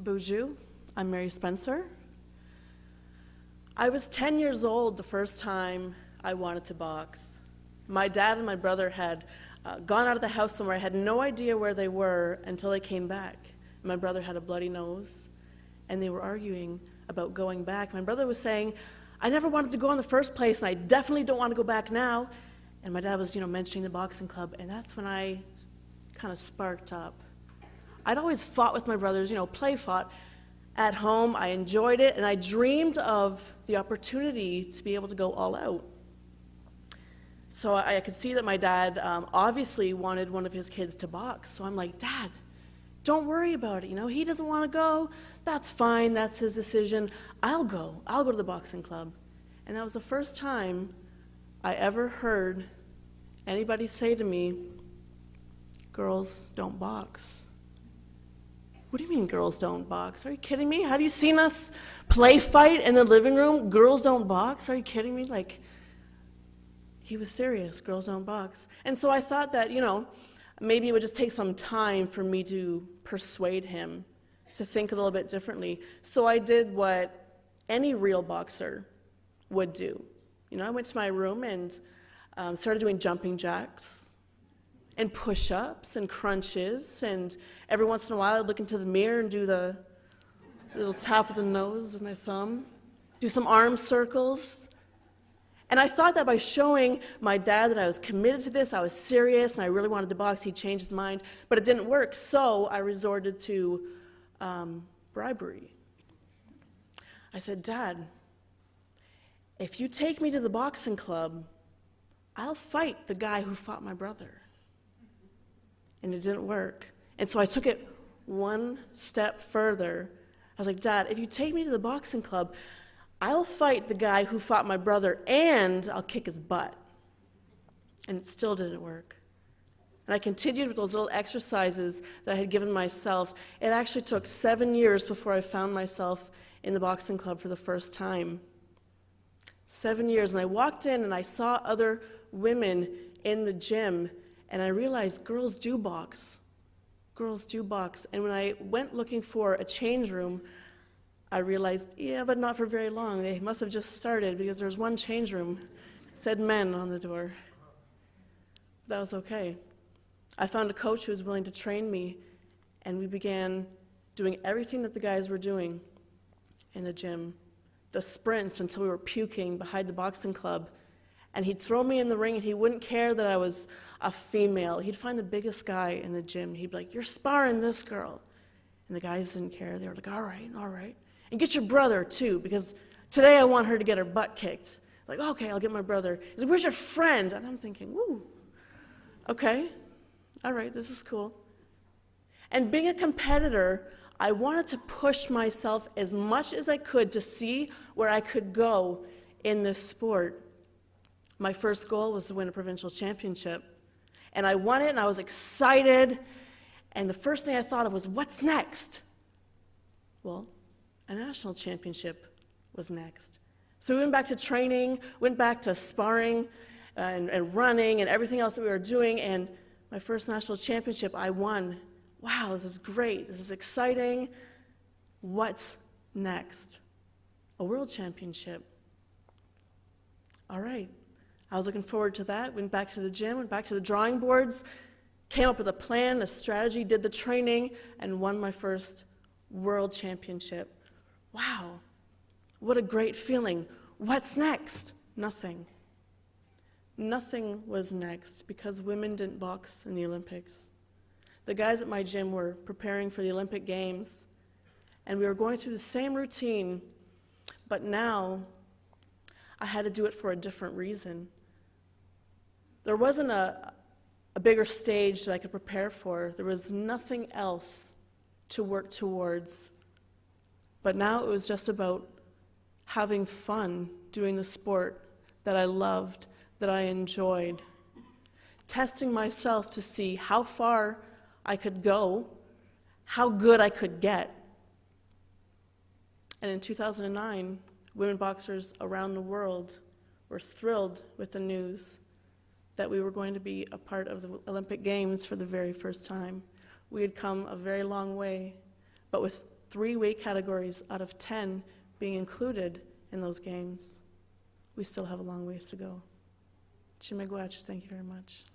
Bonjour, I'm Mary Spencer. I was 10 years old the first time I wanted to box. My dad and my brother had gone out of the house somewhere. I had no idea where they were until they came back. My brother had a bloody nose, and they were arguing about going back. My brother was saying, I never wanted to go in the first place, and I definitely don't want to go back now. And my dad was, mentioning the boxing club, and that's when I kind of sparked up. I'd always fought with my brothers, play fought at home. I enjoyed it, and I dreamed of the opportunity to be able to go all out. So I could see that my dad obviously wanted one of his kids to box. So I'm like, Dad, don't worry about it. He doesn't want to go. That's fine. That's his decision. I'll go. I'll go to the boxing club. And that was the first time I ever heard anybody say to me, girls don't box. What do you mean girls don't box? Are you kidding me? Have you seen us play fight in the living room? Girls don't box? Are you kidding me? He was serious. Girls don't box. And so I thought that, maybe it would just take some time for me to persuade him to think a little bit differently. So I did what any real boxer would do. I went to my room and started doing jumping jacks and push-ups and crunches, and every once in a while I'd look into the mirror and do the little tap of the nose with my thumb, do some arm circles. And I thought that by showing my dad that I was committed to this, I was serious, and I really wanted to box, he'd change his mind. But it didn't work, so I resorted to bribery. I said, Dad, if you take me to the boxing club, I'll fight the guy who fought my brother. And it didn't work. And so I took it one step further. I was like, Dad, if you take me to the boxing club, I'll fight the guy who fought my brother, and I'll kick his butt. And it still didn't work. And I continued with those little exercises that I had given myself. It actually took 7 years before I found myself in the boxing club for the first time. 7 years. And I walked in and I saw other women in the gym, and I realized girls do box. Girls do box. And when I went looking for a change room, I realized, yeah, but not for very long. They must have just started, because there was one change room. It said men on the door. That was okay. I found a coach who was willing to train me, and we began doing everything that the guys were doing in the gym. The sprints until we were puking behind the boxing club. And he'd throw me in the ring, and he wouldn't care that I was a female. He'd find the biggest guy in the gym. He'd be like, you're sparring this girl. And the guys didn't care. They were like, all right. And get your brother, too, because today I want her to get her butt kicked. Like, okay, I'll get my brother. He's like, where's your friend? And I'm thinking, woo, okay, all right, this is cool. And being a competitor, I wanted to push myself as much as I could to see where I could go in this sport. My first goal was to win a provincial championship. And I won it, and I was excited. And the first thing I thought of was, what's next? Well, a national championship was next. So we went back to training, went back to sparring and running and everything else that we were doing. And my first national championship, I won. Wow, this is great. This is exciting. What's next? A world championship. All right. I was looking forward to that, went back to the gym, went back to the drawing boards, came up with a plan, a strategy, did the training, and won my first world championship. Wow, what a great feeling. What's next? Nothing. Nothing was next, because women didn't box in the Olympics. The guys at my gym were preparing for the Olympic Games, and we were going through the same routine, but now I had to do it for a different reason. There wasn't a bigger stage that I could prepare for. There was nothing else to work towards. But now it was just about having fun doing the sport that I loved, that I enjoyed. Testing myself to see how far I could go, how good I could get. And in 2009, women boxers around the world were thrilled with the news that we were going to be a part of the Olympic Games for the very first time. We had come a very long way, but with 3 weight categories out of 10 being included in those games. We still have a long ways to go. Chimegwach, thank you very much.